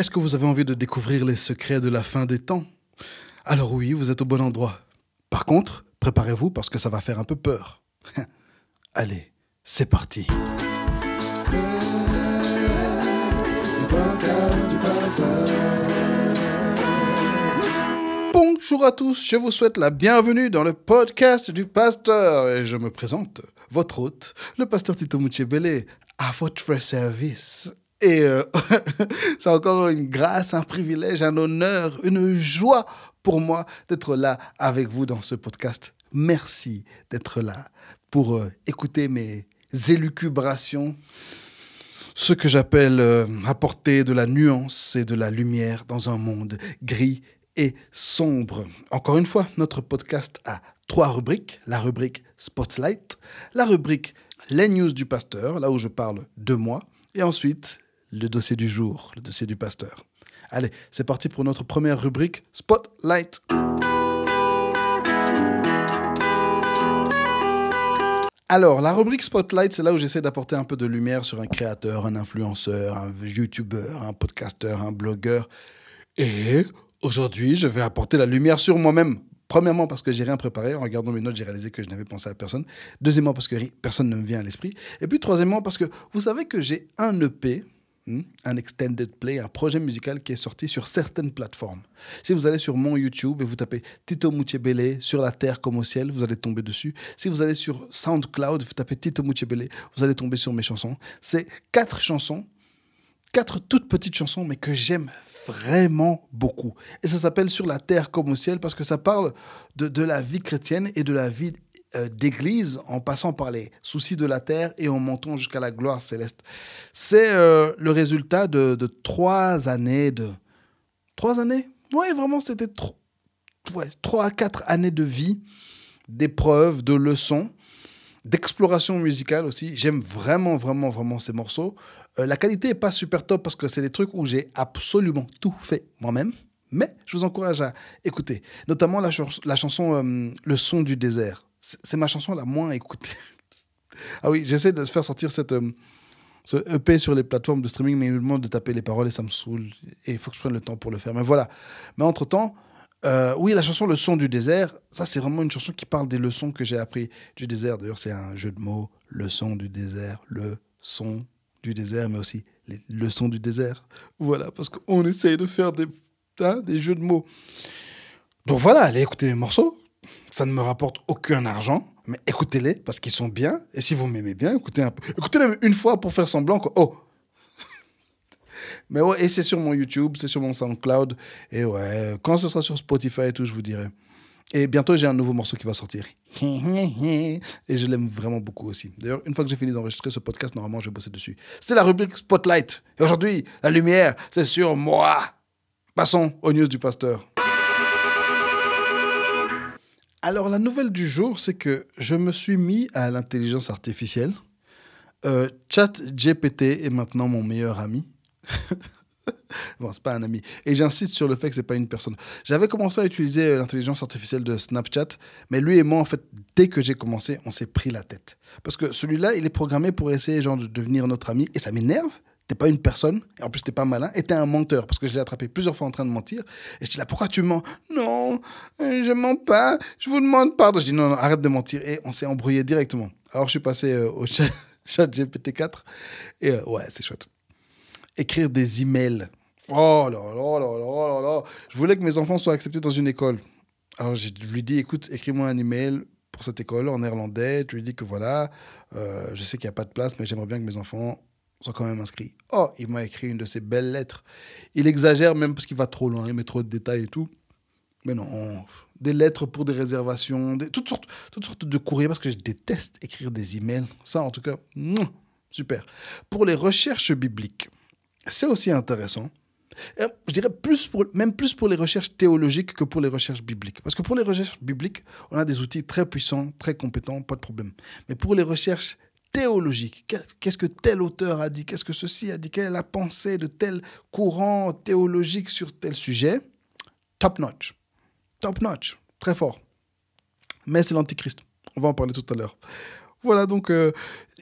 Est-ce que vous avez envie de découvrir les secrets de la fin des temps? Alors oui, vous êtes au bon endroit. Par contre, préparez-vous parce que ça va faire un peu peur. Allez, c'est parti. C'est le podcast du pasteur. Bonjour à tous, je vous souhaite la bienvenue dans le podcast du pasteur. Et je me présente, votre hôte, le pasteur Tito Muchebele, à votre service. Et c'est encore une grâce, un privilège, un honneur, une joie pour moi d'être là avec vous dans ce podcast. Merci d'être là pour écouter mes élucubrations, ce que j'appelle apporter de la nuance et de la lumière dans un monde gris et sombre. Encore une fois, notre podcast a 3 rubriques. La rubrique Spotlight, la rubrique Les News du Pasteur, là où je parle de moi, et ensuite le dossier du jour, le dossier du pasteur. Allez, c'est parti pour notre première rubrique Spotlight. Alors, la rubrique Spotlight, c'est là où j'essaie d'apporter un peu de lumière sur un créateur, un influenceur, un youtubeur, un podcasteur, un blogueur. Et aujourd'hui, je vais apporter la lumière sur moi-même. Premièrement, parce que j'ai rien préparé. En regardant mes notes, j'ai réalisé que je n'avais pensé à personne. Deuxièmement, parce que personne ne me vient à l'esprit. Et puis, troisièmement, parce que vous savez que j'ai un EP, un extended play, un projet musical qui est sorti sur certaines plateformes. Si vous allez sur mon YouTube et vous tapez Tito Muchebele sur la terre comme au ciel, vous allez tomber dessus. Si vous allez sur SoundCloud, vous tapez Tito Muchebele, vous allez tomber sur mes chansons. C'est 4 chansons, 4 toutes petites chansons, mais que j'aime vraiment beaucoup. Et ça s'appelle Sur la terre comme au ciel parce que ça parle de la vie chrétienne et de la vie d'église en passant par les soucis de la terre et en montant jusqu'à la gloire céleste. C'est le résultat de 3 années de... 3 années? Oui, vraiment, c'était 3 à 4 années de vie, d'épreuves, de leçons, d'exploration musicale aussi. J'aime vraiment, vraiment, vraiment ces morceaux. La qualité n'est pas super top parce que c'est des trucs où j'ai absolument tout fait moi-même. Mais je vous encourage à écouter. Notamment la chanson Le son du désert. C'est ma chanson la moins écoutée. Ah oui, j'essaie de faire sortir ce EP sur les plateformes de streaming, mais il me demande de taper les paroles et ça me saoule. Et il faut que je prenne le temps pour le faire. Mais voilà. Mais entre-temps, oui, la chanson Le son du désert, ça c'est vraiment une chanson qui parle des leçons que j'ai appris du désert. D'ailleurs, c'est un jeu de mots. Le son du désert, le son du désert, mais aussi les leçons du désert. Voilà, parce qu'on essaye de faire des jeux de mots. Donc voilà, allez écouter mes morceaux. Ça ne me rapporte aucun argent, mais écoutez-les parce qu'ils sont bien. Et si vous m'aimez bien, écoutez un peu. Écoutez-les même une fois pour faire semblant. Oh. Mais ouais, et c'est sur mon YouTube, c'est sur mon SoundCloud. Et ouais, quand ce sera sur Spotify et tout, je vous dirai. Et bientôt, j'ai un nouveau morceau qui va sortir. Et je l'aime vraiment beaucoup aussi. D'ailleurs, une fois que j'ai fini d'enregistrer ce podcast, normalement, je vais bosser dessus. C'est la rubrique Spotlight. Et aujourd'hui, la lumière, c'est sur moi. Passons aux news du pasteur. Alors, la nouvelle du jour, c'est que je me suis mis à l'intelligence artificielle. ChatGPT est maintenant mon meilleur ami. Bon, c'est pas un ami. Et j'insiste sur le fait que c'est pas une personne. J'avais commencé à utiliser l'intelligence artificielle de Snapchat, mais lui et moi, en fait, dès que j'ai commencé, on s'est pris la tête. Parce que celui-là, il est programmé pour essayer genre, de devenir notre ami, et ça m'énerve. T'es pas une personne, et en plus t'es pas malin, et t'es un menteur, parce que je l'ai attrapé plusieurs fois en train de mentir, et je dis là, pourquoi tu mens? Non, je mens pas, je vous demande pardon. Je dis non, arrête de mentir, et on s'est embrouillé directement. Alors je suis passé au chat GPT-4, et ouais, c'est chouette. Écrire des emails. Oh là là là là là là. Je voulais que mes enfants soient acceptés dans une école. Alors je lui dis, écoute, écris-moi un email pour cette école en néerlandais. Tu lui dis que voilà, je sais qu'il n'y a pas de place, mais j'aimerais bien que mes enfants sont quand même inscrits. Oh, il m'a écrit une de ces belles lettres. Il exagère même parce qu'il va trop loin, il met trop de détails et tout. Mais non, des lettres pour des réservations, toutes sortes de courriers, parce que je déteste écrire des emails. Ça, en tout cas, super. Pour les recherches bibliques, c'est aussi intéressant. Je dirais même plus pour les recherches théologiques que pour les recherches bibliques. Parce que pour les recherches bibliques, on a des outils très puissants, très compétents, pas de problème. Mais pour les recherches théologiques, qu'est-ce que tel auteur a dit, qu'est-ce que ceci a dit, quelle est la pensée de tel courant théologique sur tel sujet, top notch, très fort. Mais c'est l'antichrist, on va en parler tout à l'heure. Voilà, donc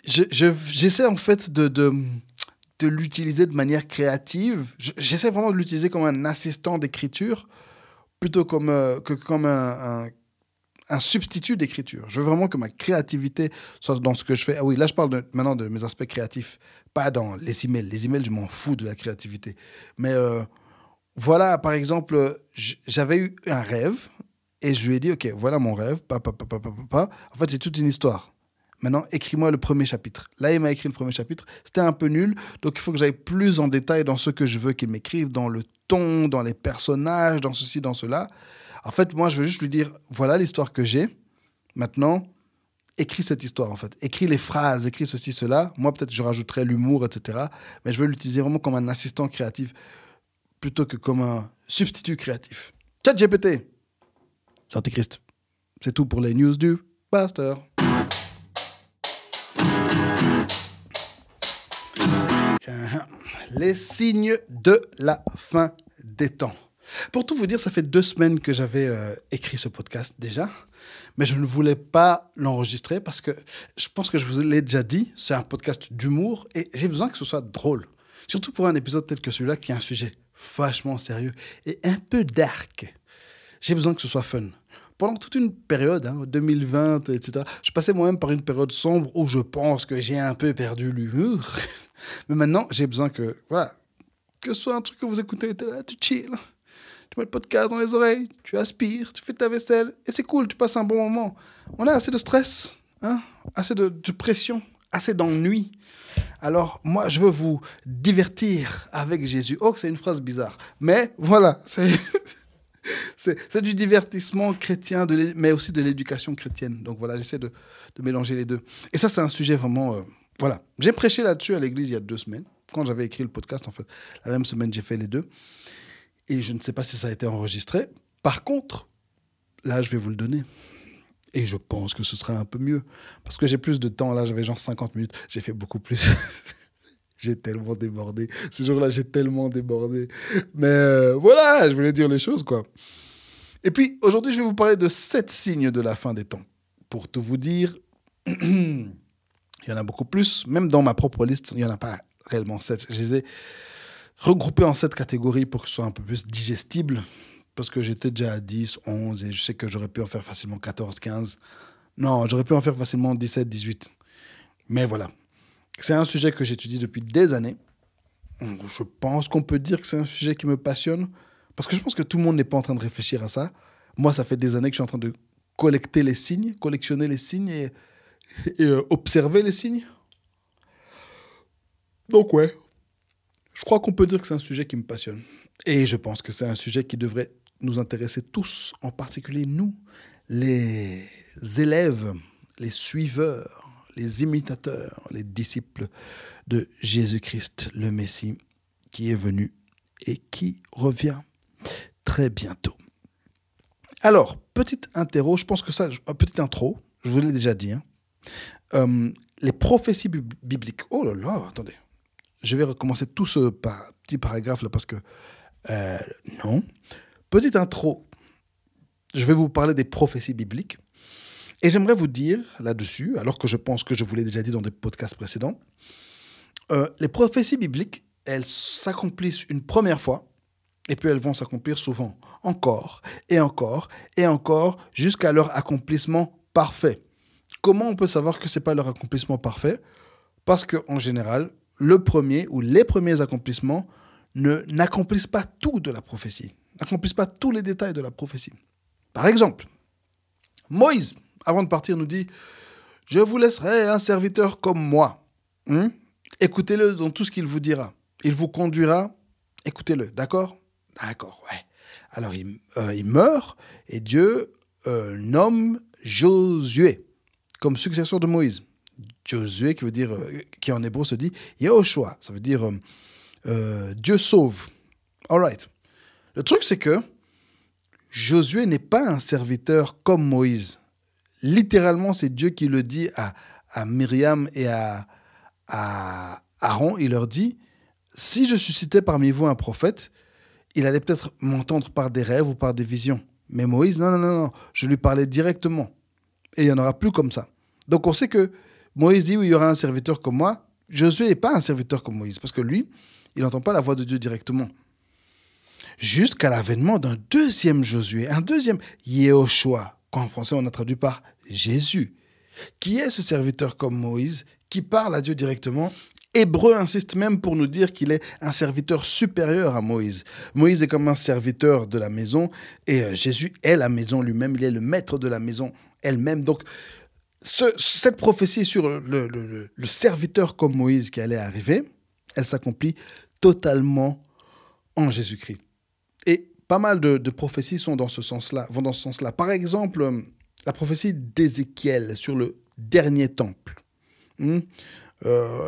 j'essaie en fait de l'utiliser de manière créative. J'essaie vraiment de l'utiliser comme un assistant d'écriture plutôt que comme un substitut d'écriture. Je veux vraiment que ma créativité soit dans ce que je fais. Ah oui, là, je parle maintenant de mes aspects créatifs, pas dans les emails. Les emails, je m'en fous de la créativité. Mais voilà, par exemple, j'avais eu un rêve et je lui ai dit, OK, voilà mon rêve. En fait, c'est toute une histoire. Maintenant, écris-moi le premier chapitre. Là, il m'a écrit le premier chapitre. C'était un peu nul, donc il faut que j'aille plus en détail dans ce que je veux qu'il m'écrive, dans le ton, dans les personnages, dans ceci, dans cela. En fait, moi, je veux juste lui dire, voilà l'histoire que j'ai. Maintenant, écris cette histoire, en fait. Écris les phrases, écris ceci, cela. Moi, peut-être, je rajouterai l'humour, etc. Mais je veux l'utiliser vraiment comme un assistant créatif plutôt que comme un substitut créatif. ChatGPT, l'Antéchrist. C'est tout pour les news du pasteur. Les signes de la fin des temps. Pour tout vous dire, ça fait 2 semaines que j'avais écrit ce podcast déjà, mais je ne voulais pas l'enregistrer parce que je pense que je vous l'ai déjà dit, c'est un podcast d'humour et j'ai besoin que ce soit drôle. Surtout pour un épisode tel que celui-là qui est un sujet vachement sérieux et un peu dark. J'ai besoin que ce soit fun. Pendant toute une période, 2020, etc., je passais moi-même par une période sombre où je pense que j'ai un peu perdu l'humour. Mais maintenant, j'ai besoin que ce soit un truc que vous écoutez, t'es là, tu chill, tu mets le podcast dans les oreilles, tu aspires, tu fais ta vaisselle, et c'est cool, tu passes un bon moment. On a assez de stress, assez de pression, assez d'ennui. Alors, moi, je veux vous divertir avec Jésus. Oh, c'est une phrase bizarre. Mais voilà, c'est du divertissement chrétien, mais aussi de l'éducation chrétienne. Donc voilà, j'essaie de mélanger les deux. Et ça, c'est un sujet vraiment... Voilà, j'ai prêché là-dessus à l'église il y a 2 semaines, quand j'avais écrit le podcast, en fait. La même semaine, j'ai fait les 2. Et je ne sais pas si ça a été enregistré. Par contre, là, je vais vous le donner. Et je pense que ce sera un peu mieux. Parce que j'ai plus de temps. Là, j'avais genre 50 minutes. J'ai fait beaucoup plus. J'ai tellement débordé. Ce jour-là, j'ai tellement débordé. Mais voilà, je voulais dire les choses, quoi. Et puis, aujourd'hui, je vais vous parler de 7 signes de la fin des temps. Pour tout vous dire... Il y en a beaucoup plus. Même dans ma propre liste, il n'y en a pas réellement 7. Je les ai regroupés en 7 catégories pour que ce soit un peu plus digestible. Parce que j'étais déjà à 10, 11 et je sais que j'aurais pu en faire facilement 14, 15. Non, j'aurais pu en faire facilement 17, 18. Mais voilà. C'est un sujet que j'étudie depuis des années. Je pense qu'on peut dire que c'est un sujet qui me passionne. Parce que je pense que tout le monde n'est pas en train de réfléchir à ça. Moi, ça fait des années que je suis en train de collectionner les signes et observer les signes. Donc ouais, je crois qu'on peut dire que c'est un sujet qui me passionne. Et je pense que c'est un sujet qui devrait nous intéresser tous, en particulier nous, les élèves, les suiveurs, les imitateurs, les disciples de Jésus-Christ, le Messie, qui est venu et qui revient très bientôt. Alors, petite intro, je pense que ça, petite intro, je vous l'ai déjà dit, les prophéties bibliques. Oh là là, attendez. Je vais recommencer tout ce petit paragraphe là parce que non. Petite intro. Je vais vous parler des prophéties bibliques et j'aimerais vous dire là-dessus, alors que je pense que je vous l'ai déjà dit dans des podcasts précédents, les prophéties bibliques, elles s'accomplissent une première fois et puis elles vont s'accomplir souvent, encore et encore et encore, jusqu'à leur accomplissement parfait. Comment on peut savoir que ce n'est pas leur accomplissement parfait ? Parce qu'en général, le premier ou les premiers accomplissements n'accomplissent pas tout de la prophétie, n'accomplissent pas tous les détails de la prophétie. Par exemple, Moïse, avant de partir, nous dit « Je vous laisserai un serviteur comme moi. Écoutez-le dans tout ce qu'il vous dira. Il vous conduira, écoutez-le. D'accord ? D'accord, ouais. » Alors, il meurt et Dieu nomme Josué comme successeur de Moïse. Josué, qui en hébreu se dit Yehoshua, ça veut dire Dieu sauve. All right. Le truc, c'est que Josué n'est pas un serviteur comme Moïse. Littéralement, c'est Dieu qui le dit à Myriam et à Aaron. Il leur dit, si je suscitais parmi vous un prophète, il allait peut-être m'entendre par des rêves ou par des visions. Mais Moïse, non, je lui parlais directement. Et il n'y en aura plus comme ça. Donc on sait que Moïse dit, oui, il y aura un serviteur comme moi, Josué n'est pas un serviteur comme Moïse, parce que lui, il n'entend pas la voix de Dieu directement. Jusqu'à l'avènement d'un deuxième Josué, un deuxième Yehoshua, qu'en français on a traduit par Jésus, qui est ce serviteur comme Moïse, qui parle à Dieu directement. Hébreu insiste même pour nous dire qu'il est un serviteur supérieur à Moïse. Moïse est comme un serviteur de la maison et Jésus est la maison lui-même, il est le maître de la maison elle-même. Donc, cette prophétie sur le serviteur comme Moïse qui allait arriver, elle s'accomplit totalement en Jésus-Christ. Et pas mal de prophéties vont dans ce sens-là. Par exemple, la prophétie d'Ézéchiel sur le dernier temple.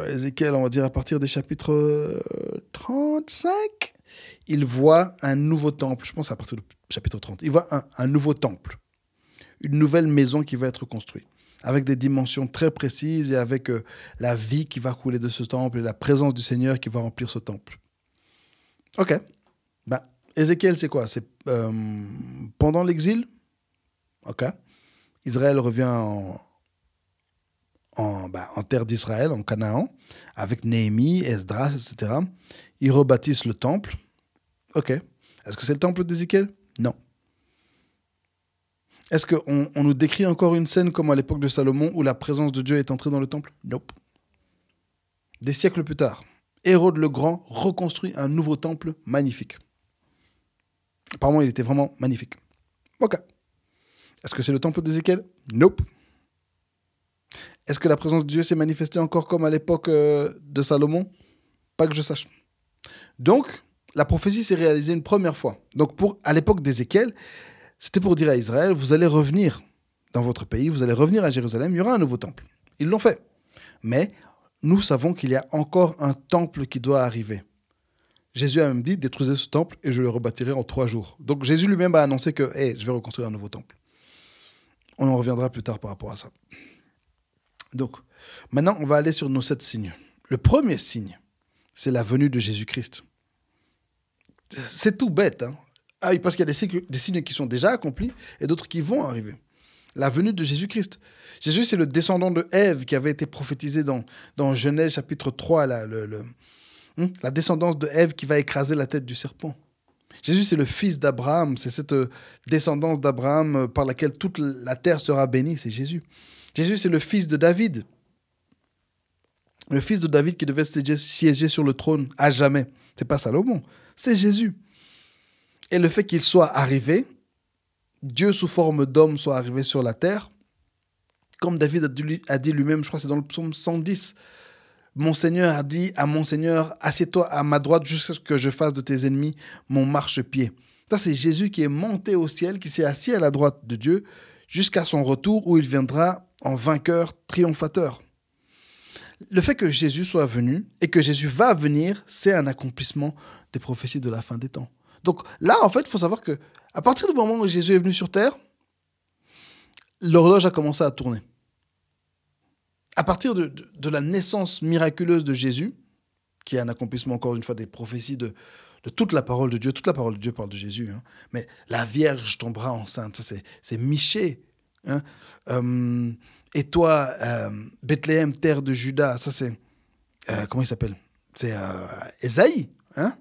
Ézéchiel, on va dire à partir des chapitres 35, il voit un nouveau temple. Je pense à partir du chapitre 30. Il voit un nouveau temple, une nouvelle maison qui va être construite, avec des dimensions très précises et avec la vie qui va couler de ce temple et la présence du Seigneur qui va remplir ce temple. Ok. Ézéchiel, c'est quoi? C'est pendant l'exil. Ok. Israël revient en terre d'Israël, en Canaan, avec Néhémie, Esdras, etc. Ils rebâtissent le temple. Ok. Est-ce que c'est le temple d'Ézéchiel? Non. Est-ce qu'on nous décrit encore une scène comme à l'époque de Salomon où la présence de Dieu est entrée dans le temple? Nope. Des siècles plus tard, Hérode le Grand reconstruit un nouveau temple magnifique. Apparemment, il était vraiment magnifique. Ok. Est-ce que c'est le temple d'Ézéchiel? Nope. Est-ce que la présence de Dieu s'est manifestée encore comme à l'époque de Salomon? Pas que je sache. Donc, la prophétie s'est réalisée une première fois. Donc, à l'époque d'Ézéchiel, c'était pour dire à Israël, vous allez revenir dans votre pays, vous allez revenir à Jérusalem, il y aura un nouveau temple. Ils l'ont fait. Mais nous savons qu'il y a encore un temple qui doit arriver. Jésus a même dit, détruisez ce temple et je le rebâtirai en 3 jours. Donc Jésus lui-même a annoncé que je vais reconstruire un nouveau temple. On en reviendra plus tard par rapport à ça. Donc, maintenant, on va aller sur nos 7 signes. Le premier signe, c'est la venue de Jésus-Christ. C'est tout bête, hein? Parce qu'il y a des signes qui sont déjà accomplis et d'autres qui vont arriver. La venue de Jésus-Christ. Jésus, c'est le descendant de Ève qui avait été prophétisé dans Genèse chapitre 3, la descendance de Ève qui va écraser la tête du serpent. Jésus, c'est le fils d'Abraham. C'est cette descendance d'Abraham par laquelle toute la terre sera bénie. C'est Jésus. Jésus, c'est le fils de David. Le fils de David qui devait siéger sur le trône à jamais. C'est pas Salomon, c'est Jésus. Et le fait qu'il soit arrivé, Dieu sous forme d'homme soit arrivé sur la terre, comme David a dit lui-même, je crois que c'est dans le psaume 110, mon Seigneur a dit à mon Seigneur, assieds-toi à ma droite jusqu'à ce que je fasse de tes ennemis mon marchepied. Ça, c'est Jésus qui est monté au ciel, qui s'est assis à la droite de Dieu, jusqu'à son retour où il viendra en vainqueur, triomphateur. Le fait que Jésus soit venu et que Jésus va venir, c'est un accomplissement des prophéties de la fin des temps. Donc là, en fait, il faut savoir que à partir du moment où Jésus est venu sur terre, l'horloge a commencé à tourner. À partir de la naissance miraculeuse de Jésus, qui est un accomplissement, encore une fois, des prophéties de toute la parole de Dieu. Toute la parole de Dieu parle de Jésus. Hein. Mais la Vierge tombera enceinte. Ça, c'est Michée. Hein. Et toi, Bethléem, terre de Juda, ça c'est... comment il s'appelle? C'est Ésaïe. Hein?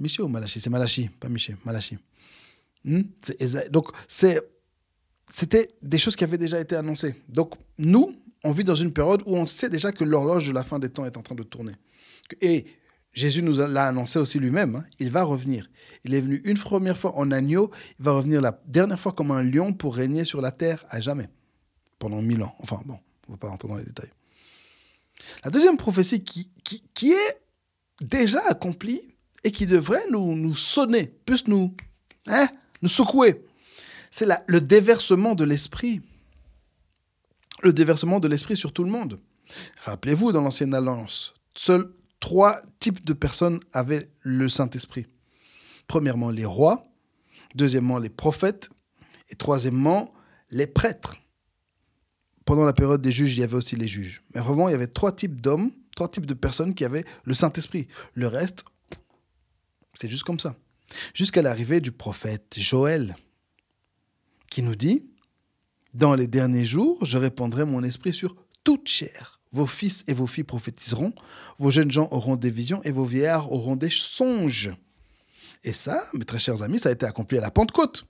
Michée ou Malachi? C'est Malachi, pas Michée. Malachi. C'est Ésaïe. Donc, c'était des choses qui avaient déjà été annoncées. Donc, nous, on vit dans une période où on sait déjà que l'horloge de la fin des temps est en train de tourner. Et Jésus nous l'a annoncé aussi lui-même. Hein, il va revenir. Il est venu une première fois en agneau. Il va revenir la dernière fois comme un lion pour régner sur la terre à jamais. Pendant 1000 ans. Enfin, bon, on ne va pas rentrer dans les détails. La deuxième prophétie qui est déjà accomplie et qui devrait nous sonner, plus nous secouer, c'est le déversement de l'esprit. Le déversement de l'esprit sur tout le monde. Rappelez-vous, dans l'Ancienne Alliance, seuls 3 types de personnes avaient le Saint-Esprit. Premièrement, les rois. Deuxièmement, les prophètes. Et troisièmement, les prêtres. Pendant la période des juges, il y avait aussi les juges. Mais vraiment, il y avait 3 types d'hommes, 3 types de personnes qui avaient le Saint-Esprit. Le reste, c'est juste comme ça. Jusqu'à l'arrivée du prophète Joël, qui nous dit « Dans les derniers jours, je répandrai mon esprit sur toute chair. Vos fils et vos filles prophétiseront, vos jeunes gens auront des visions et vos vieillards auront des songes. Et ça, mes très chers amis, ça a été accompli à la Pentecôte.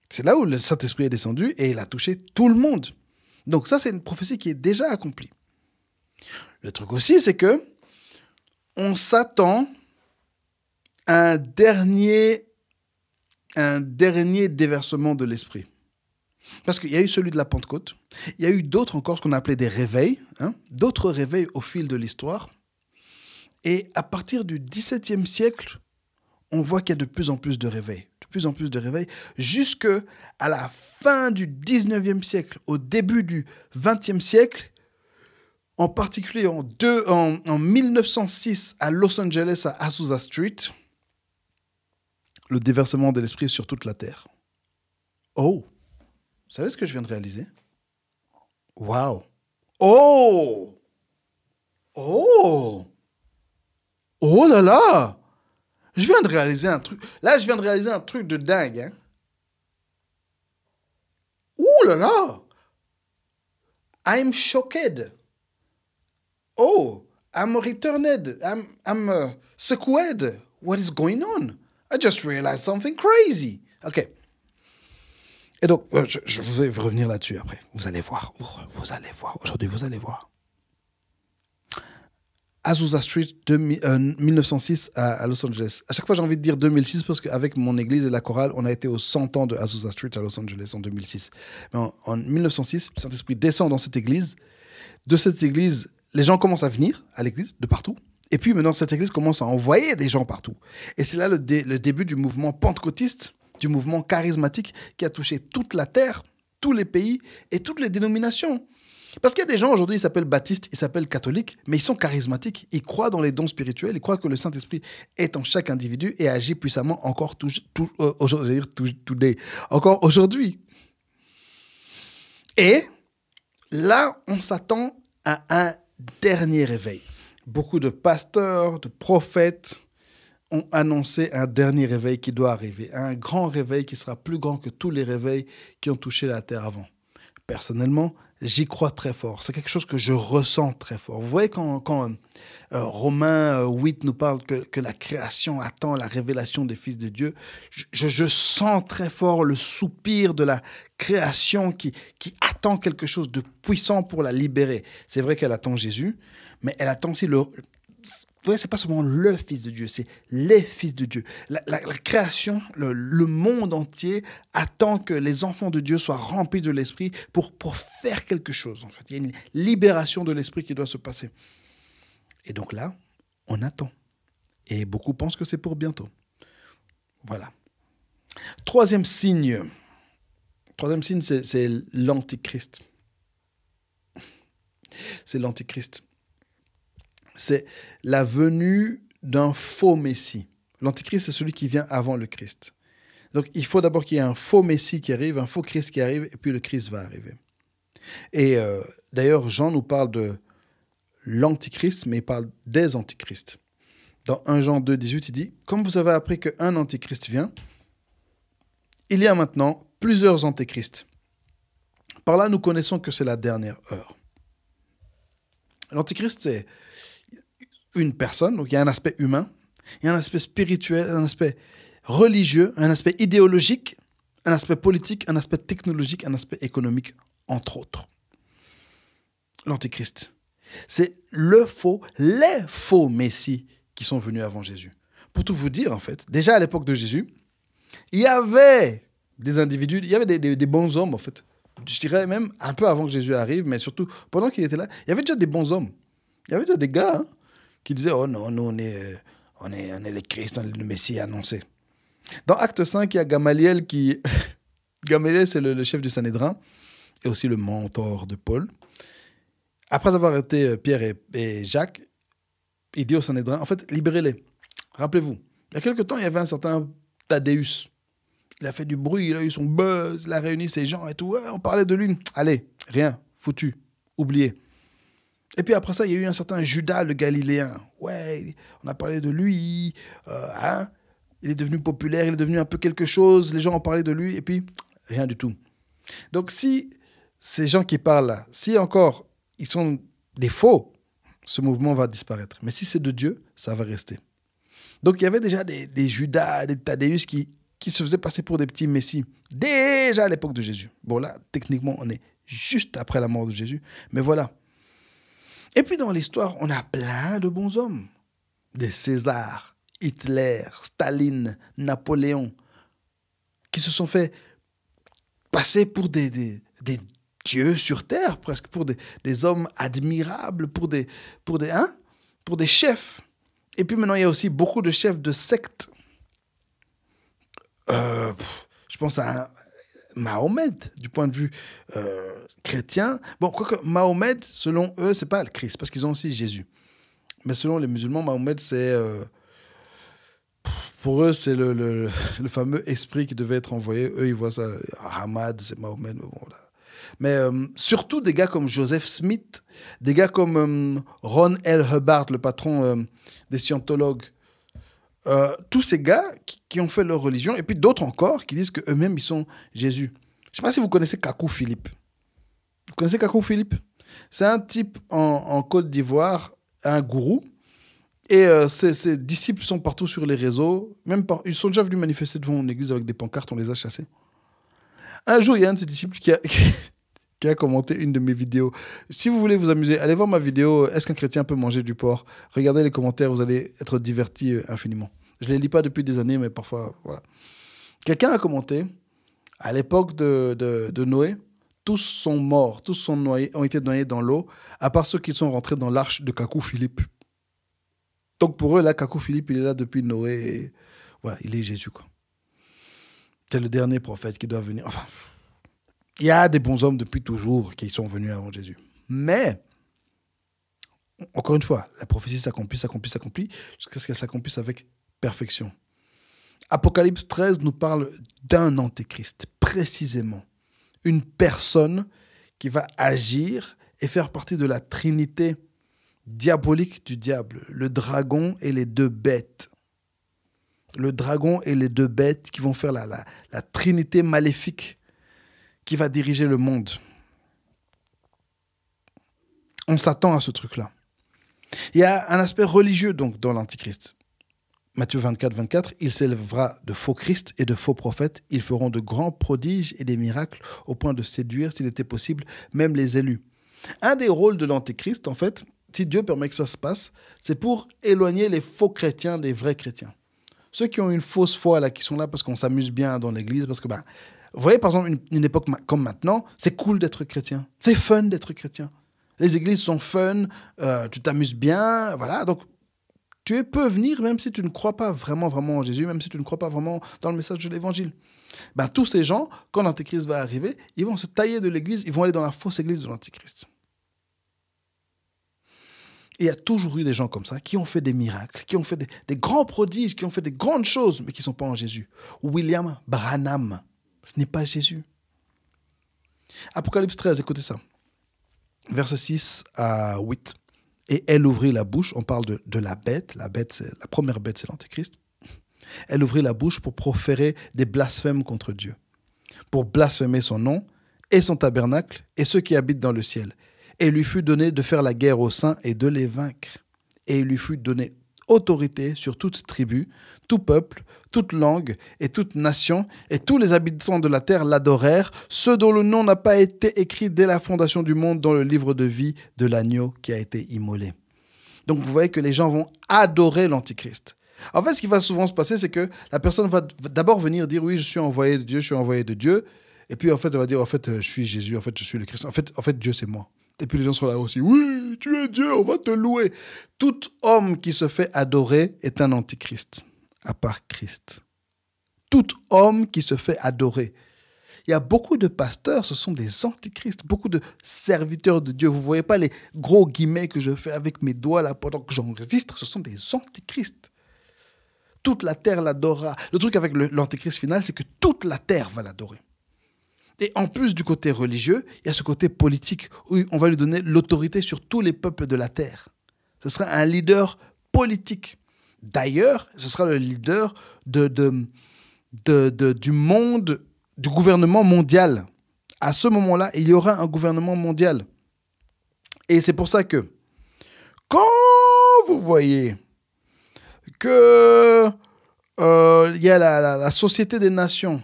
C'est là où le Saint-Esprit est descendu et il a touché tout le monde. Donc ça, c'est une prophétie qui est déjà accomplie. Le truc aussi, c'est que on s'attend à un dernier déversement de l'Esprit. Parce qu'il y a eu celui de la Pentecôte, il y a eu d'autres encore, ce qu'on appelait des réveils, d'autres réveils au fil de l'histoire. Et à partir du XVIIe siècle, on voit qu'il y a de plus en plus de réveils. De plus en plus de réveils, jusqu'à la fin du XIXe siècle, au début du XXe siècle, en particulier en 1906 à Los Angeles, à Azusa Street, le déversement de l'Esprit sur toute la terre. Oh! Vous savez ce que je viens de réaliser? Waouh! Oh! Oh! Oh là là! Je viens de réaliser un truc. Là, je viens de réaliser un truc de dingue. Hein? Ouh là là! I'm shocked. Oh! I'm returned. I'm secoued. What is going on? I just realized something crazy. OK. Et donc, je vais revenir là-dessus après. Vous allez voir. Vous allez voir. Aujourd'hui, vous allez voir. Azusa Street, 1906 à Los Angeles. À chaque fois, j'ai envie de dire 2006 parce qu'avec mon église et la chorale, on a été aux 100 ans de Azusa Street à Los Angeles en 2006. Mais en 1906, le Saint-Esprit descend dans cette église. De cette église, les gens commencent à venir à l'église de partout. Et puis maintenant, cette église commence à envoyer des gens partout. Et c'est là le début du mouvement pentecôtiste, du mouvement charismatique qui a touché toute la terre, tous les pays et toutes les dénominations. Parce qu'il y a des gens aujourd'hui, ils s'appellent baptistes, ils s'appellent catholiques, mais ils sont charismatiques. Ils croient dans les dons spirituels, ils croient que le Saint-Esprit est en chaque individu et agit puissamment encore encore aujourd'hui. Et là, on s'attend à un dernier réveil. Beaucoup de pasteurs, de prophètes ont annoncé un dernier réveil qui doit arriver. Un grand réveil qui sera plus grand que tous les réveils qui ont touché la terre avant. Personnellement, j'y crois très fort. C'est quelque chose que je ressens très fort. Vous voyez quand Romains 8 nous parle que la création attend la révélation des fils de Dieu, je sens très fort le soupir de la création qui attend quelque chose de puissant pour la libérer. C'est vrai qu'elle attend Jésus, mais elle attend aussi vous voyez, c'est pas seulement le Fils de Dieu, c'est les fils de Dieu. La création, le monde entier attend que les enfants de Dieu soient remplis de l'Esprit pour faire quelque chose. En fait, il y a une libération de l'Esprit qui doit se passer. Et donc là, on attend. Et beaucoup pensent que c'est pour bientôt. Voilà. Troisième signe, c'est l'Antichrist. C'est l'Antichrist. C'est la venue d'un faux Messie. L'Antichrist, c'est celui qui vient avant le Christ. Donc, il faut d'abord qu'il y ait un faux Messie qui arrive, un faux Christ qui arrive, et puis le Christ va arriver. Et d'ailleurs, Jean nous parle de l'Antichrist, mais il parle des Antichrists. Dans 1 Jean 2, 18, il dit « Comme vous avez appris qu'un Antichrist vient, il y a maintenant plusieurs Antichrists. Par là, nous connaissons que c'est la dernière heure. » L'Antichrist, c'est une personne, donc il y a un aspect humain, il y a un aspect spirituel, un aspect religieux, un aspect idéologique, un aspect politique, un aspect technologique, un aspect économique, entre autres. L'Antichrist, c'est les faux messies qui sont venus avant Jésus. Pour tout vous dire, en fait, déjà à l'époque de Jésus, il y avait des individus, il y avait des bons hommes, en fait. Je dirais même un peu avant que Jésus arrive, mais surtout pendant qu'il était là, il y avait déjà des bons hommes. Il y avait déjà des gars qui disaient « Oh non, nous, on est les Christ, on est le Messie annoncé. » Dans Acte 5, il y a Gamaliel qui... Gamaliel, c'est le chef du Sanhédrin et aussi le mentor de Paul. Après avoir été Pierre et Jacques, il dit au Sanhédrin, en fait, libérez-les. Rappelez-vous, il y a quelque temps, il y avait un certain Thaddeus. Il a fait du bruit, il a eu son buzz, il a réuni ses gens et tout. Ouais, on parlait de lui. Allez, rien, foutu, oublié. Et puis après ça, il y a eu un certain Judas le Galiléen. Ouais, on a parlé de lui. Il est devenu populaire, il est devenu un peu quelque chose. Les gens ont parlé de lui et puis rien du tout. Donc si ces gens qui parlent là, si encore ils sont des faux, ce mouvement va disparaître. Mais si c'est de Dieu, ça va rester. Donc il y avait déjà des Judas, des Thaddéus qui se faisaient passer pour des petits messies, déjà à l'époque de Jésus. Bon là, techniquement, on est juste après la mort de Jésus, mais voilà. Et puis dans l'histoire, on a plein de bons hommes. Des César, Hitler, Staline, Napoléon, qui se sont fait passer pour des dieux sur terre, presque, pour des hommes admirables, pour des chefs. Et puis maintenant, il y a aussi beaucoup de chefs de sectes. Je pense à Mahomet, du point de vue chrétien. Bon, quoique Mahomet, selon eux, c'est pas le Christ, parce qu'ils ont aussi Jésus. Mais selon les musulmans, Mahomet, c'est... pour eux, c'est le fameux esprit qui devait être envoyé. Eux, ils voient ça. Ahmad, c'est Mahomet. Bon, voilà. Mais surtout des gars comme Joseph Smith, des gars comme Ron L. Hubbard, le patron des scientologues. Tous ces gars qui ont fait leur religion, et puis d'autres encore qui disent qu'eux-mêmes, ils sont Jésus. Je ne sais pas si vous connaissez Kakou Philippe. Vous connaissez Kakou Philippe? C'est un type en Côte d'Ivoire, un gourou. Et ses disciples sont partout sur les réseaux. Ils sont déjà venus manifester devant une église avec des pancartes, on les a chassés. Un jour, il y a un de ses disciples qui a commenté une de mes vidéos. Si vous voulez vous amuser, allez voir ma vidéo « Est-ce qu'un chrétien peut manger du porc ?» Regardez les commentaires, vous allez être divertis infiniment. Je ne les lis pas depuis des années, mais parfois, voilà. Quelqu'un a commenté « À l'époque de Noé, tous sont morts, tous ont été noyés dans l'eau, à part ceux qui sont rentrés dans l'arche de Kakou Philippe. » Donc pour eux, là, Kakou Philippe, il est là depuis Noé. Et voilà, il est Jésus, quoi. C'est le dernier prophète qui doit venir. Enfin, il y a des bons hommes depuis toujours qui sont venus avant Jésus. Mais, encore une fois, la prophétie s'accomplit, jusqu'à ce qu'elle s'accomplisse avec perfection. Apocalypse 13 nous parle d'un antéchrist, précisément. Une personne qui va agir et faire partie de la trinité diabolique du diable, le dragon et les deux bêtes. Le dragon et les deux bêtes qui vont faire la trinité maléfique qui va diriger le monde. On s'attend à ce truc-là. Il y a un aspect religieux donc dans l'antichrist. Matthieu 24, 24, il s'élèvera de faux Christ et de faux prophètes. Ils feront de grands prodiges et des miracles au point de séduire, s'il était possible, même les élus. Un des rôles de l'antéchrist, en fait, si Dieu permet que ça se passe, c'est pour éloigner les faux chrétiens des vrais chrétiens. Ceux qui ont une fausse foi, là, qui sont là parce qu'on s'amuse bien dans l'église, parce que, vous voyez, par exemple, une époque comme maintenant, c'est cool d'être chrétien. C'est fun d'être chrétien. Les églises sont fun, tu t'amuses bien, voilà. Donc, tu peux venir même si tu ne crois pas vraiment en Jésus, même si tu ne crois pas vraiment dans le message de l'évangile. Tous ces gens, quand l'antéchrist va arriver, ils vont se tailler de l'église, ils vont aller dans la fausse église de l'antéchrist. Et il y a toujours eu des gens comme ça qui ont fait des miracles, qui ont fait des grands prodiges, qui ont fait des grandes choses, mais qui ne sont pas en Jésus. William Branham, ce n'est pas Jésus. Apocalypse 13, écoutez ça. Versets 6 à 8. Et elle ouvrit la bouche, on parle de la bête, la première bête, c'est l'antéchrist. Elle ouvrit la bouche pour proférer des blasphèmes contre Dieu, pour blasphémer son nom et son tabernacle et ceux qui habitent dans le ciel. Et il lui fut donné de faire la guerre aux saints et de les vaincre. Et il lui fut donné autorité sur toute tribu, tout peuple, toute langue et toute nation, et tous les habitants de la terre l'adorèrent, ceux dont le nom n'a pas été écrit dès la fondation du monde dans le livre de vie de l'agneau qui a été immolé. Donc vous voyez que les gens vont adorer l'antichrist. En fait, ce qui va souvent se passer, c'est que la personne va d'abord venir dire « Oui, je suis envoyé de Dieu, je suis envoyé de Dieu », et puis en fait, elle va dire « En fait, je suis Jésus, en fait, je suis le Christ, en fait, Dieu, c'est moi ». Et puis les gens sont là aussi. Oui, tu es Dieu, on va te louer. Tout homme qui se fait adorer est un antichrist, à part Christ. Tout homme qui se fait adorer. Il y a beaucoup de pasteurs, ce sont des antichrists, beaucoup de serviteurs de Dieu. Vous ne voyez pas les gros guillemets que je fais avec mes doigts là pendant que j'enregistre, ce sont des antichrists. Toute la terre l'adorera. Le truc avec l'antichrist final, c'est que toute la terre va l'adorer. Et en plus du côté religieux, il y a ce côté politique où on va lui donner l'autorité sur tous les peuples de la terre. Ce sera un leader politique. D'ailleurs, ce sera le leader du monde, du gouvernement mondial. À ce moment-là, il y aura un gouvernement mondial. Et c'est pour ça que, quand vous voyez que il y a la Société des Nations,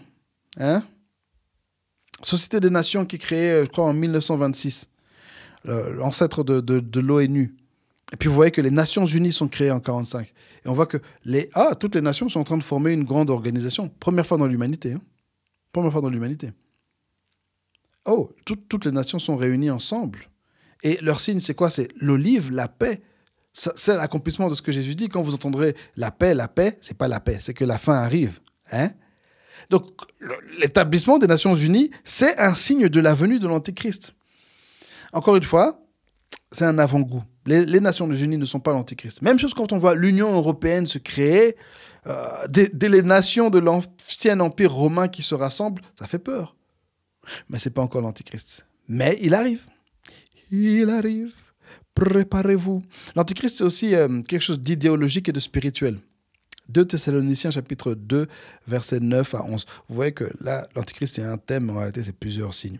hein? Société des Nations qui est créée, je crois, en 1926, l'ancêtre de l'ONU. Et puis vous voyez que les Nations Unies sont créées en 1945. Et on voit que toutes les nations sont en train de former une grande organisation. Première fois dans l'humanité. Hein? Première fois dans l'humanité. Oh, toutes les nations sont réunies ensemble. Et leur signe, c'est quoi? C'est l'olive, la paix. C'est l'accomplissement de ce que Jésus dit. Quand vous entendrez la paix, c'est pas la paix, c'est que la fin arrive. Hein? Donc, l'établissement des Nations Unies, c'est un signe de la venue de l'Antéchrist. Encore une fois, c'est un avant-goût. Les Nations Unies ne sont pas l'Antéchrist. Même chose quand on voit l'Union européenne se créer, dès les nations de l'ancien empire romain qui se rassemblent, ça fait peur. Mais ce n'est pas encore l'Antéchrist. Mais il arrive. Il arrive. Préparez-vous. L'Antéchrist, c'est aussi quelque chose d'idéologique et de spirituel. 2 Thessaloniciens, chapitre 2, versets 9 à 11. Vous voyez que là, l'Antéchrist, c'est un thème, mais en réalité, c'est plusieurs signes.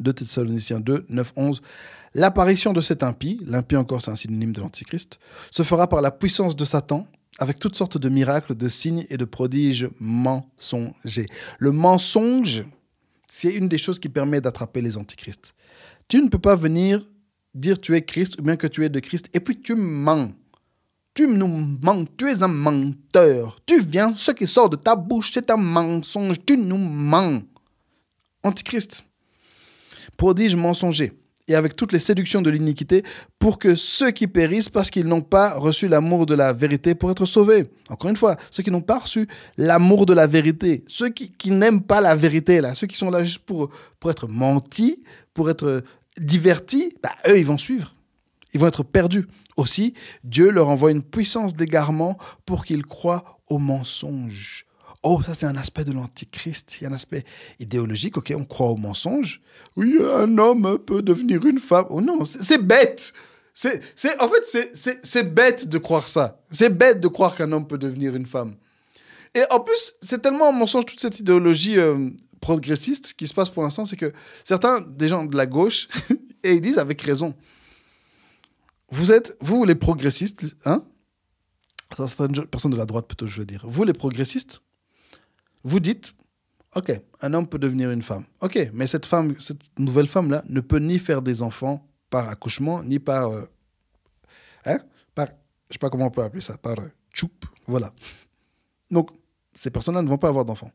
2 Thessaloniciens 2, 9, 11. L'apparition de cet impie, l'impie encore c'est un synonyme de l'Antichrist, se fera par la puissance de Satan, avec toutes sortes de miracles, de signes et de prodiges mensongers. Le mensonge, c'est une des choses qui permet d'attraper les antichrists. Tu ne peux pas venir dire tu es Christ ou bien que tu es de Christ et puis tu mens. Tu nous mens, tu es un menteur. Tu viens, ce qui sort de ta bouche, c'est un mensonge. Tu nous mens. Antichrist. Prodige mensonger, et avec toutes les séductions de l'iniquité, pour que ceux qui périssent parce qu'ils n'ont pas reçu l'amour de la vérité pour être sauvés. Encore une fois, ceux qui n'ont pas reçu l'amour de la vérité, ceux qui n'aiment pas la vérité, là, ceux qui sont là juste pour être mentis, pour être divertis, eux, ils vont suivre. Ils vont être perdus. Aussi, Dieu leur envoie une puissance d'égarement pour qu'ils croient aux mensonges. Oh, ça, c'est un aspect de l'Antichrist. Il y a un aspect idéologique. OK, on croit au mensonge. Oui, un homme peut devenir une femme. Oh non, c'est bête. En fait, c'est bête de croire ça. C'est bête de croire qu'un homme peut devenir une femme. Et en plus, c'est tellement un mensonge, toute cette idéologie progressiste qui se passe pour l'instant, c'est que certains, des gens de la gauche, et ils disent avec raison, vous les progressistes, hein? Certaines personnes de la droite plutôt, je veux dire. Vous les progressistes, vous dites, OK, un homme peut devenir une femme. OK, mais cette nouvelle femme-là ne peut ni faire des enfants par accouchement, ni par... je ne sais pas comment on peut appeler ça, par tchoup, voilà. Donc, ces personnes-là ne vont pas avoir d'enfants.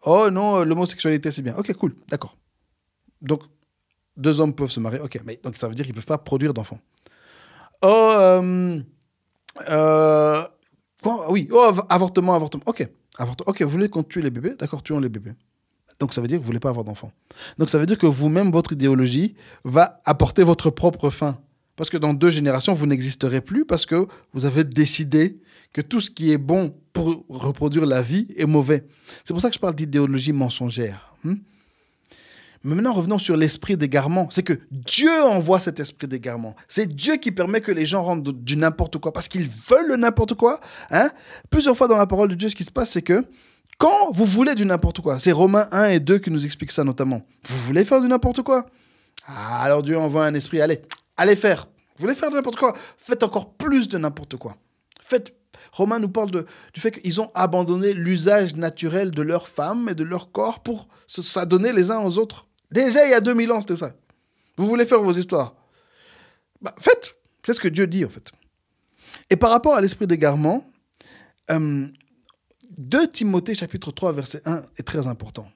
Oh non, l'homosexualité, c'est bien. OK, cool, d'accord. Donc, 2 hommes peuvent se marier. OK, mais donc ça veut dire qu'ils ne peuvent pas produire d'enfants. Oh, quoi? Oui, avortement. OK. OK, vous voulez qu'on tue les bébés? D'accord, tuons les bébés. Donc, ça veut dire que vous ne voulez pas avoir d'enfants. Donc, ça veut dire que vous-même, votre idéologie va apporter votre propre fin. Parce que dans 2 générations, vous n'existerez plus parce que vous avez décidé que tout ce qui est bon pour reproduire la vie est mauvais. C'est pour ça que je parle d'idéologie mensongère. Mais maintenant, revenons sur l'esprit d'égarement. C'est que Dieu envoie cet esprit d'égarement. C'est Dieu qui permet que les gens rentrent du n'importe quoi parce qu'ils veulent le n'importe quoi. Hein? Plusieurs fois dans la parole de Dieu, ce qui se passe, c'est que quand vous voulez du n'importe quoi, c'est Romains 1 et 2 qui nous expliquent ça notamment. Vous voulez faire du n'importe quoi? Alors Dieu envoie un esprit, allez faire. Vous voulez faire de n'importe quoi? Faites encore plus de n'importe quoi. Romains nous parle du fait qu'ils ont abandonné l'usage naturel de leurs femmes et de leur corps pour s'adonner les uns aux autres. Déjà, il y a 2000 ans, c'était ça. Vous voulez faire vos histoires. Faites. C'est ce que Dieu dit, en fait. Et par rapport à l'esprit d'égarement, 2 Timothée, chapitre 3, verset 1, est très important.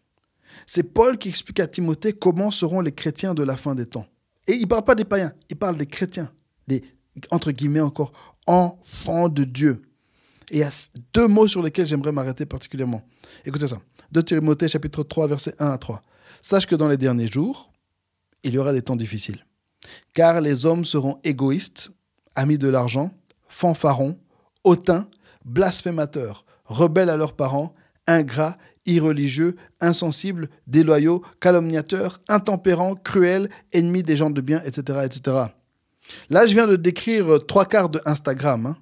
C'est Paul qui explique à Timothée comment seront les chrétiens de la fin des temps. Et il ne parle pas des païens, il parle des chrétiens, des, entre guillemets encore, enfants de Dieu. Et il y a 2 mots sur lesquels j'aimerais m'arrêter particulièrement. Écoutez ça. 2 Timothée, chapitre 3, verset 1 à 3. Sache que dans les derniers jours, il y aura des temps difficiles. Car les hommes seront égoïstes, amis de l'argent, fanfarons, hautains, blasphémateurs, rebelles à leurs parents, ingrats, irreligieux, insensibles, déloyaux, calomniateurs, intempérants, cruels, ennemis des gens de bien, etc., etc. Là, je viens de décrire 3/4 de Instagram.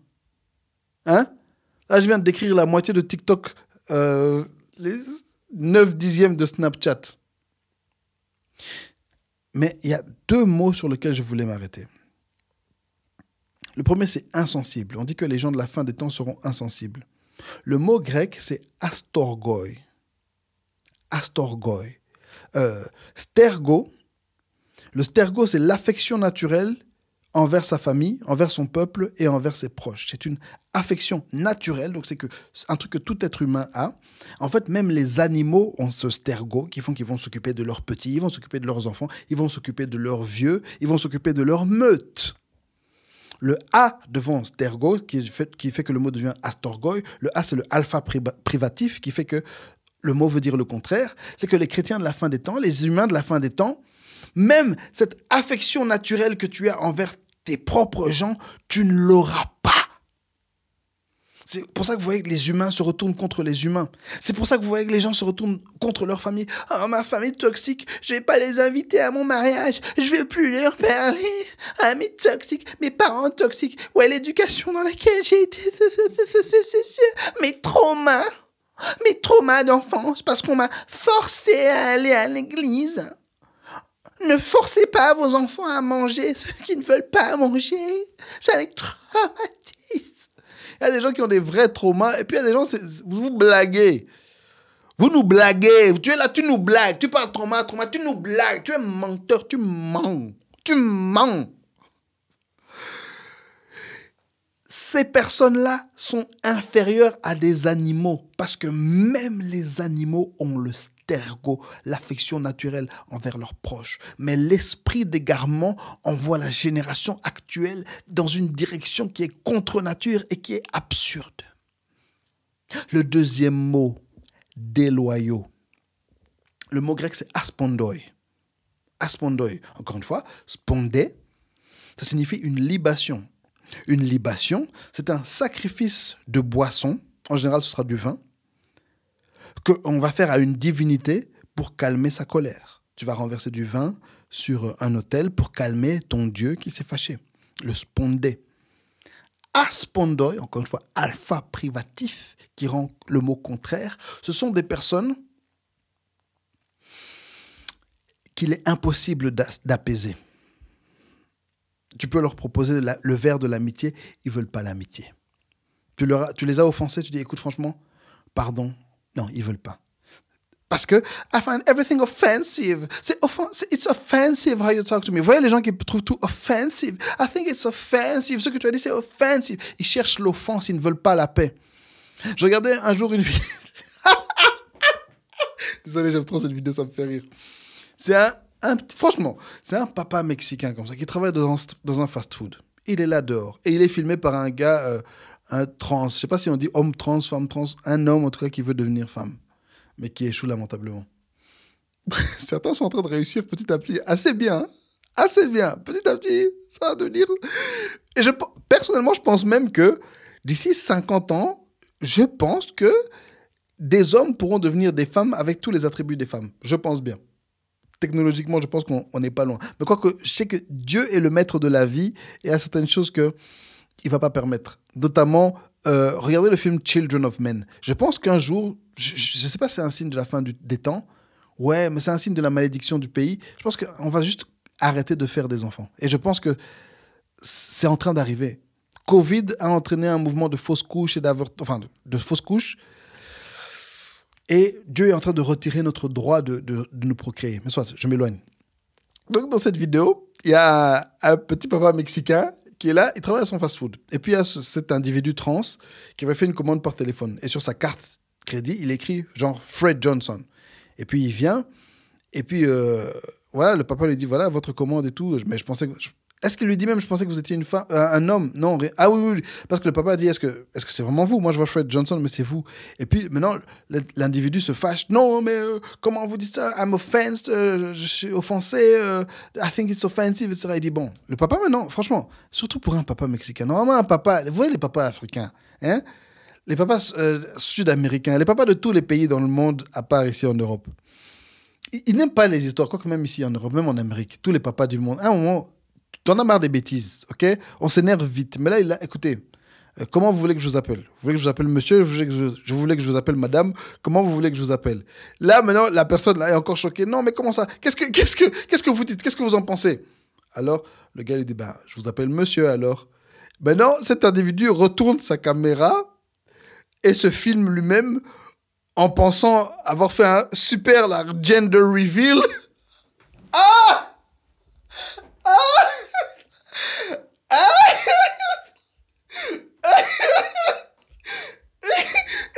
Hein? Là, je viens de décrire la moitié de TikTok, les 9/10 de Snapchat. Mais il y a deux mots sur lesquels je voulais m'arrêter. Le premier, c'est insensible. On dit que les gens de la fin des temps seront insensibles. Le mot grec, c'est astorgoi. Astorgoi. Stergo. Le stergo, c'est l'affection naturelle envers sa famille, envers son peuple et envers ses proches. C'est une affection naturelle, donc c'est un truc que tout être humain a. En fait, même les animaux ont ce stergo qui font qu'ils vont s'occuper de leurs petits, ils vont s'occuper de leurs enfants, ils vont s'occuper de leurs vieux, ils vont s'occuper de leur meute. Le A devant stergo, qui fait que le mot devient astorgoi, le A, c'est le alpha privatif, qui fait que le mot veut dire le contraire. C'est que les chrétiens de la fin des temps, les humains de la fin des temps, même cette affection naturelle que tu as envers tes propres gens, tu ne l'auras pas. C'est pour ça que vous voyez que les humains se retournent contre les humains. C'est pour ça que vous voyez que les gens se retournent contre leur famille. « Oh, ma famille toxique, je ne vais pas les inviter à mon mariage. Je ne vais plus leur parler. Amis toxiques, mes parents toxiques. Ouais, l'éducation dans laquelle j'ai été. Mes traumas d'enfance parce qu'on m'a forcé à aller à l'église. Ne forcez pas vos enfants à manger ceux qui ne veulent pas manger. Ça les traumatise. » Il y a des gens qui ont des vrais traumas et puis il y a des gens, vous blaguez. Vous nous blaguez. Tu es là, tu nous blagues. Tu parles trauma, tu nous blagues. Tu es menteur, tu mens. Tu mens. Ces personnes-là sont inférieures à des animaux parce que même les animaux ont le stergo, l'affection naturelle envers leurs proches. Mais l'esprit d'égarement envoie la génération actuelle dans une direction qui est contre nature et qui est absurde. Le deuxième mot, déloyaux. Le mot grec, c'est aspondoi. Aspondoi. Encore une fois, spondé, ça signifie une libation. Une libation, c'est un sacrifice de boisson, en général ce sera du vin, qu'on va faire à une divinité pour calmer sa colère. Tu vas renverser du vin sur un autel pour calmer ton Dieu qui s'est fâché. Le spondé. Aspondoi, encore une fois, alpha privatif, qui rend le mot contraire, ce sont des personnes qu'il est impossible d'apaiser. Tu peux leur proposer le verre de l'amitié, ils ne veulent pas l'amitié. Tu les as offensés, tu dis, écoute, franchement, pardon. Non, ils ne veulent pas. Parce que, I find everything offensive. It's offensive how you talk to me. Vous voyez les gens qui trouvent tout offensive. I think it's offensive. Ce que tu as dit, c'est offensive. Ils cherchent l'offense, ils ne veulent pas la paix. Je regardais un jour une vidéo. Désolé, j'aime trop cette vidéo, ça me fait rire. Franchement, c'est un papa mexicain comme ça qui travaille dans un fast-food. Il est là dehors et il est filmé par un gars, un trans. Je ne sais pas si on dit homme trans, femme trans, un homme en tout cas qui veut devenir femme, mais qui échoue lamentablement. Certains sont en train de réussir petit à petit, assez bien, hein, assez bien. Petit à petit, ça va devenir. Et personnellement, je pense même que d'ici 50 ans, je pense que des hommes pourront devenir des femmes avec tous les attributs des femmes. Je pense bien. Technologiquement, je pense qu'on n'est pas loin. Mais quoique, je sais que Dieu est le maître de la vie et il y a certaines choses qu'il ne va pas permettre. Notamment, regardez le film Children of Men. Je pense qu'un jour, je ne sais pas si c'est un signe de la fin des temps, ouais, mais c'est un signe de la malédiction du pays. Je pense qu'on va juste arrêter de faire des enfants. Et je pense que c'est en train d'arriver. Covid a entraîné un mouvement de fausses couches et de fausses couches. Et Dieu est en train de retirer notre droit de nous procréer. Mais soit, je m'éloigne. Donc, dans cette vidéo, il y a un petit papa mexicain qui est là, il travaille à son fast-food. Et puis, il y a cet individu trans qui avait fait une commande par téléphone. Et sur sa carte crédit, il écrit genre Fred Johnson. Et puis, il vient. Et puis, voilà, le papa lui dit, voilà, votre commande et tout. Mais je pensais que... Est-ce qu'il lui dit même, je pensais que vous étiez une femme, un homme? Non, ah oui, parce que le papa a dit, est-ce que c'est vraiment vous? Moi, je vois Fred Johnson, mais c'est vous. Et puis, maintenant, l'individu se fâche. Non, mais comment vous dites ça? I'm offensed, je suis offensé, I think it's offensive, etc. Il dit, bon, le papa, maintenant, franchement, surtout pour un papa mexicain, normalement, un papa, vous voyez les papas africains, hein? Les papas sud-américains, les papas de tous les pays dans le monde, à part ici en Europe. Ils n'aiment pas les histoires, quoique même ici en Europe, même en Amérique, tous les papas du monde, à un moment... T'en as marre des bêtises, ok? On s'énerve vite. Mais là, écoutez, Comment vous voulez que je vous appelle? Vous voulez que je vous appelle monsieur? Je voulais que je vous appelle madame? Comment vous voulez que je vous appelle? Là, maintenant, la personne là, est encore choquée. Non, mais comment ça? Qu'est-ce que vous dites? Qu'est-ce que vous en pensez? Alors, le gars lui dit, ben, je vous appelle monsieur alors. Ben non, cet individu retourne sa caméra et se filme lui-même en pensant avoir fait un super là, gender reveal. Ah! Ah!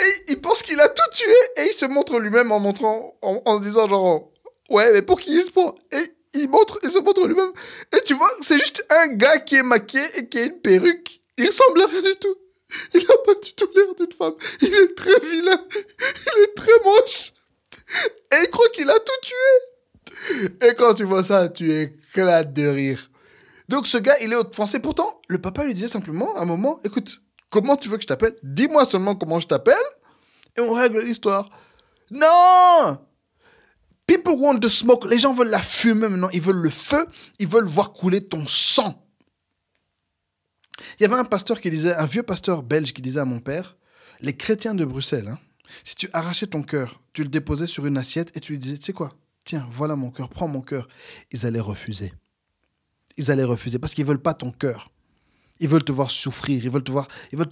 Et il pense qu'il a tout tué et il se montre lui-même en se disant genre ouais mais pour qui il se prend et il se montre lui-même et tu vois c'est juste un gars qui est maquillé et qui a une perruque, il ressemble à rien du tout, il a pas du tout l'air d'une femme, il est très vilain, il est très moche et il croit qu'il a tout tué et quand tu vois ça tu éclates de rire. Donc ce gars il est offensé, pourtant le papa lui disait simplement à un moment écoute, comment tu veux que je t'appelle? Dis-moi seulement comment je t'appelle et on règle l'histoire. Non! People want the smoke. Les gens veulent la fumée maintenant. Ils veulent le feu. Ils veulent voir couler ton sang. Il y avait un pasteur qui disait, un vieux pasteur belge qui disait à mon père, les chrétiens de Bruxelles, hein, si tu arrachais ton cœur, tu le déposais sur une assiette et tu lui disais, tu sais quoi? Tiens, voilà mon cœur, prends mon cœur. Ils allaient refuser. Ils allaient refuser parce qu'ils veulent pas ton cœur. Ils veulent te voir souffrir, ils veulent te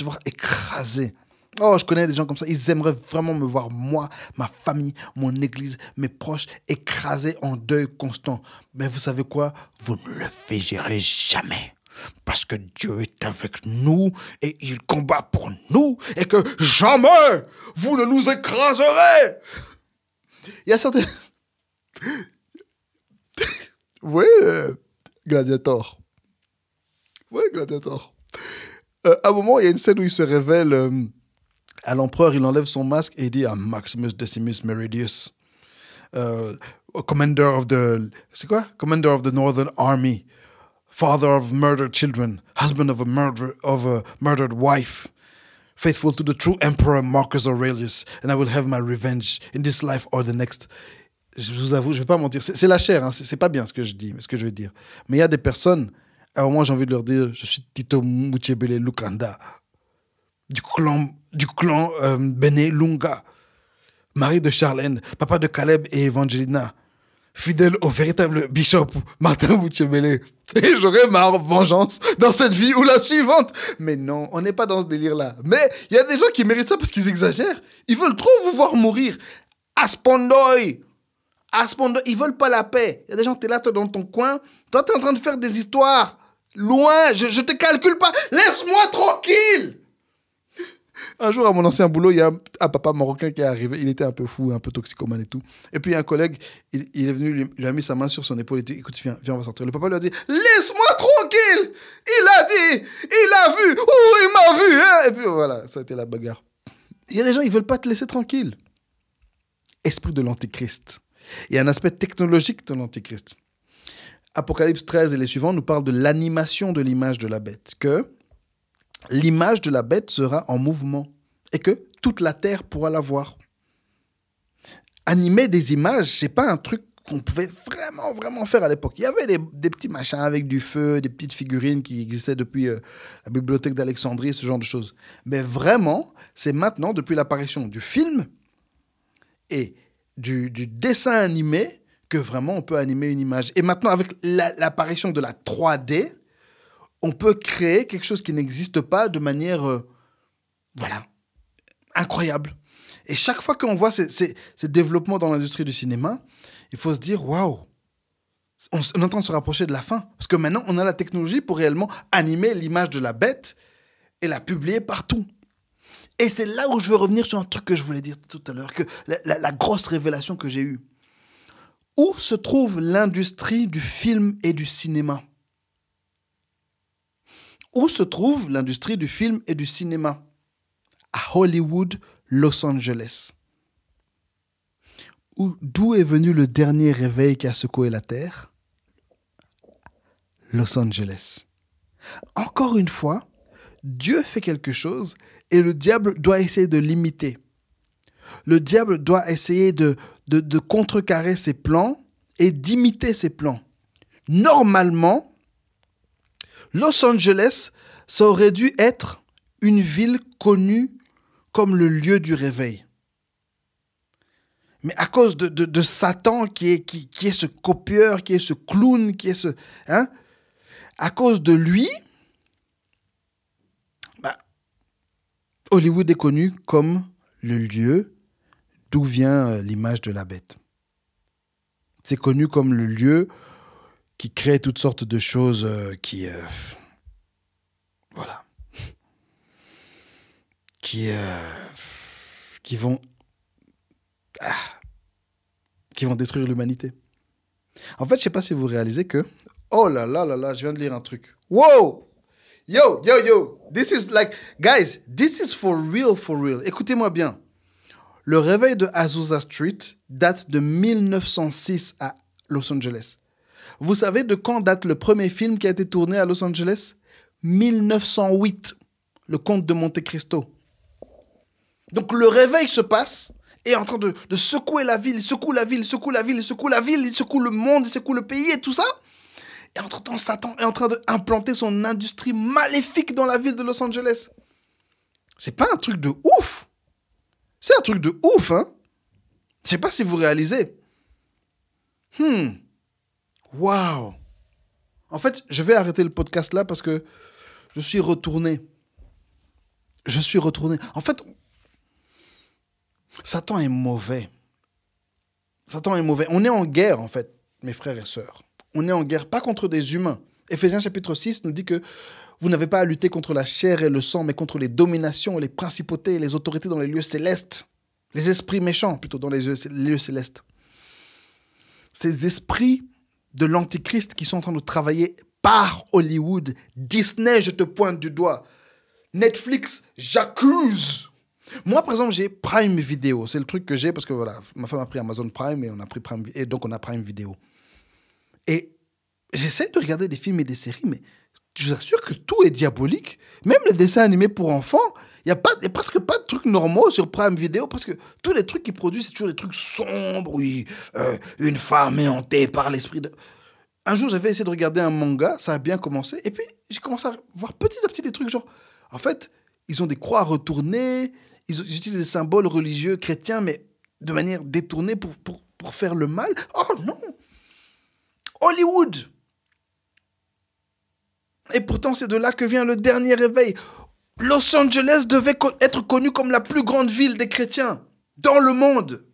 voir écraser. Oh, je connais des gens comme ça, ils aimeraient vraiment me voir, moi, ma famille, mon église, mes proches, écrasés en deuil constant. Mais vous savez quoi? Vous ne le verrez jamais. Parce que Dieu est avec nous et il combat pour nous et que jamais vous ne nous écraserez. Il y a certains... Oui, Gladiator. Oui, Gladiator. À un moment, il y a une scène où il se révèle à l'empereur, il enlève son masque et il dit à Maximus Decimus Meridius, commander of the... C'est quoi? Commander of the Northern Army, father of murdered children, husband of a murdered wife, faithful to the true emperor Marcus Aurelius, and I will have my revenge in this life or the next. Je vous avoue, je ne vais pas mentir, c'est la chair, hein, c'est pas bien ce que je dis, ce que je vais dire. Mais il y a des personnes... Alors moi, j'ai envie de leur dire, je suis Tito Muchebele Lukanda, du clan Bene Lunga, mari de Charlène, papa de Caleb et Evangelina, fidèle au véritable bishop Martin Muchebele. Et j'aurai ma vengeance dans cette vie ou la suivante. Mais non, on n'est pas dans ce délire-là. Mais il y a des gens qui méritent ça parce qu'ils exagèrent. Ils veulent trop vous voir mourir. Aspondoy, ils veulent pas la paix. Il y a des gens, t'es là, toi, dans ton coin, toi, t'es en train de faire des histoires. Loin, je te calcule pas. Laisse-moi tranquille. Un jour, à mon ancien boulot, il y a un papa marocain qui est arrivé. Il était un peu fou, un peu toxicomane et tout. Et puis, un collègue, il est venu, il a mis sa main sur son épaule et dit, écoute, viens, on va sortir. Le papa lui a dit, laisse-moi tranquille. Il a dit, il a vu, il m'a vu. Hein. Et puis, voilà, ça a été la bagarre. Il y a des gens, ils veulent pas te laisser tranquille. Esprit de l'antéchrist. Il y a un aspect technologique de l'antéchrist. Apocalypse 13 et les suivants nous parlent de l'animation de l'image de la bête, que l'image de la bête sera en mouvement et que toute la terre pourra la voir. Animer des images, c'est pas un truc qu'on pouvait vraiment faire à l'époque. Il y avait des petits machins avec du feu, des petites figurines qui existaient depuis la bibliothèque d'Alexandrie, ce genre de choses. Mais vraiment, c'est maintenant, depuis l'apparition du film et du dessin animé, que vraiment on peut animer une image. Et maintenant, avec l'apparition de la 3D, on peut créer quelque chose qui n'existe pas de manière, incroyable. Et chaque fois qu'on voit ces développements dans l'industrie du cinéma, il faut se dire, waouh, on est en train de se rapprocher de la fin. Parce que maintenant, on a la technologie pour réellement animer l'image de la bête et la publier partout. Et c'est là où je veux revenir sur un truc que je voulais dire tout à l'heure, que la grosse révélation que j'ai eue. Où se trouve l'industrie du film et du cinéma? Où se trouve l'industrie du film et du cinéma? À Hollywood, Los Angeles. D'où est venu le dernier réveil qui a secoué la Terre? Los Angeles. Encore une fois, Dieu fait quelque chose et le diable doit essayer de l'imiter. Le diable doit essayer de contrecarrer ses plans et d'imiter ses plans. Normalement, Los Angeles, ça aurait dû être une ville connue comme le lieu du réveil. Mais à cause de Satan qui est ce copieur, qui est ce clown, qui est ce... Hein, à cause de lui, Hollywood est connu comme le lieu d'où vient l'image de la bête. C'est connu comme le lieu qui crée toutes sortes de choses voilà. Qui vont détruire l'humanité. En fait, je ne sais pas si vous réalisez que... Oh là là là là, je viens de lire un truc. Wow! Yo! This is like... Guys, this is for real, for real. Écoutez-moi bien. Le réveil de Azusa Street date de 1906 à Los Angeles. Vous savez de quand date le premier film qui a été tourné à Los Angeles? 1908. Le Comte de Monte Cristo. Donc le réveil se passe et est en train de secouer la ville, il secoue la ville, il secoue la ville, il secoue la ville, il secoue le monde, il secoue le pays et tout ça. Et entre-temps, Satan est en train d'implanter son industrie maléfique dans la ville de Los Angeles. C'est pas un truc de ouf. C'est un truc de ouf, hein. Je sais pas si vous réalisez. Waouh. En fait, je vais arrêter le podcast là parce que je suis retourné. En fait, Satan est mauvais. On est en guerre, en fait, mes frères et sœurs. On est en guerre, pas contre des humains. Éphésiens chapitre 6 nous dit que vous n'avez pas à lutter contre la chair et le sang, mais contre les dominations, les principautés et les autorités dans les lieux célestes. Les esprits méchants, plutôt, dans les lieux célestes. Ces esprits de l'Antichrist qui sont en train de travailler par Hollywood. Disney, je te pointe du doigt. Netflix, j'accuse. Moi, par exemple, j'ai Prime Video. C'est le truc que j'ai parce que voilà, ma femme a pris Amazon Prime et on a pris Prime, et donc on a Prime Video. Et j'essaie de regarder des films et des séries, mais je vous assure que tout est diabolique. Même les dessins animés pour enfants, il n'y a presque pas de trucs normaux sur Prime Video parce que tous les trucs qu'ils produisent, c'est toujours des trucs sombres. Oui, une femme est hantée par l'esprit de... Un jour, j'avais essayé de regarder un manga, ça a bien commencé, et puis j'ai commencé à voir petit à petit des trucs genre... En fait, ils ont des croix retournées, ils utilisent des symboles religieux chrétiens, mais de manière détournée pour faire le mal. Oh non! Hollywood! Et pourtant, c'est de là que vient le dernier réveil. Los Angeles devait être connu comme la plus grande ville des chrétiens dans le monde.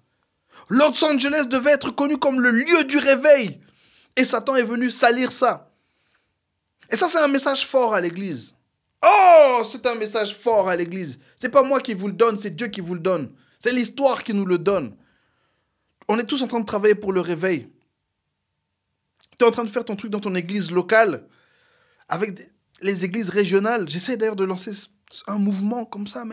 Los Angeles devait être connu comme le lieu du réveil. Et Satan est venu salir ça. Et ça, c'est un message fort à l'église. Oh, c'est un message fort à l'église. C'est pas moi qui vous le donne, c'est Dieu qui vous le donne. C'est l'histoire qui nous le donne. On est tous en train de travailler pour le réveil. Tu es en train de faire ton truc dans ton église locale, avec les églises régionales. J'essaie d'ailleurs de lancer un mouvement comme ça,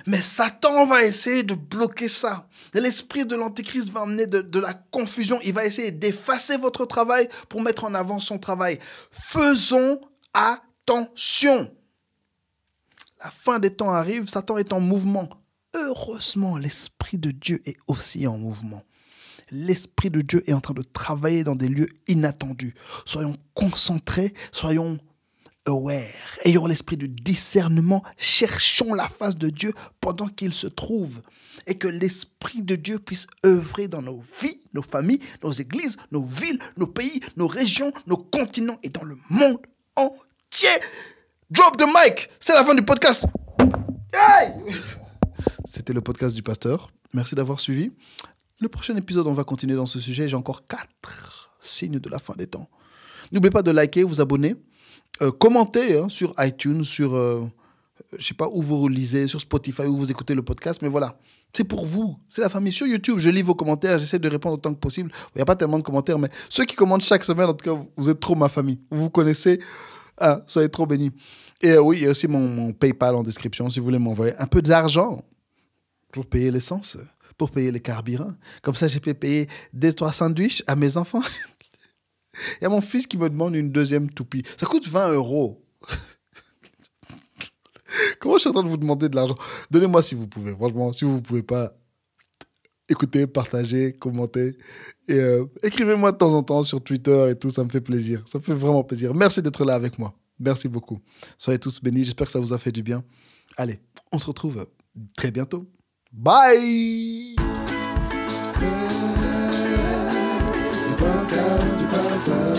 mais Satan va essayer de bloquer ça. L'esprit de l'Antéchrist va amener de la confusion. Il va essayer d'effacer votre travail pour mettre en avant son travail. Faisons attention. La fin des temps arrive, Satan est en mouvement. Heureusement, l'Esprit de Dieu est aussi en mouvement. L'Esprit de Dieu est en train de travailler dans des lieux inattendus. Soyons concentrés, soyons aware. Ayons l'esprit de discernement. Cherchons la face de Dieu pendant qu'il se trouve. Et que l'Esprit de Dieu puisse œuvrer dans nos vies, nos familles, nos églises, nos villes, nos pays, nos régions, nos continents et dans le monde entier. Drop the mic. C'est la fin du podcast. Hey! C'était le podcast du pasteur. Merci d'avoir suivi. Le prochain épisode, on va continuer dans ce sujet. J'ai encore 4 signes de la fin des temps. N'oubliez pas de liker, vous abonner, commenter sur iTunes, sur, je sais pas où vous lisez, sur Spotify, où vous écoutez le podcast. Mais voilà, c'est pour vous, c'est la famille. Sur YouTube, je lis vos commentaires, j'essaie de répondre autant que possible. Il n'y a pas tellement de commentaires, mais ceux qui commentent chaque semaine, en tout cas, vous êtes trop ma famille. Vous vous connaissez, soyez trop bénis. Et oui, il y a aussi mon PayPal en description, si vous voulez m'envoyer un peu d'argent pour payer l'essence, pour payer les carburants. Comme ça, j'ai pu payer 2-3 sandwichs à mes enfants. Il y a mon fils qui me demande une deuxième toupie. Ça coûte 20 €. Comment je suis en train de vous demander de l'argent? Donnez-moi si vous pouvez. Franchement, si vous ne pouvez pas, écoutez, partagez, commentez. Et écrivez-moi de temps en temps sur Twitter et tout. Ça me fait plaisir. Ça me fait vraiment plaisir. Merci d'être là avec moi. Merci beaucoup. Soyez tous bénis. J'espère que ça vous a fait du bien. Allez, on se retrouve très bientôt. Bye. C'est le podcast du pasteur.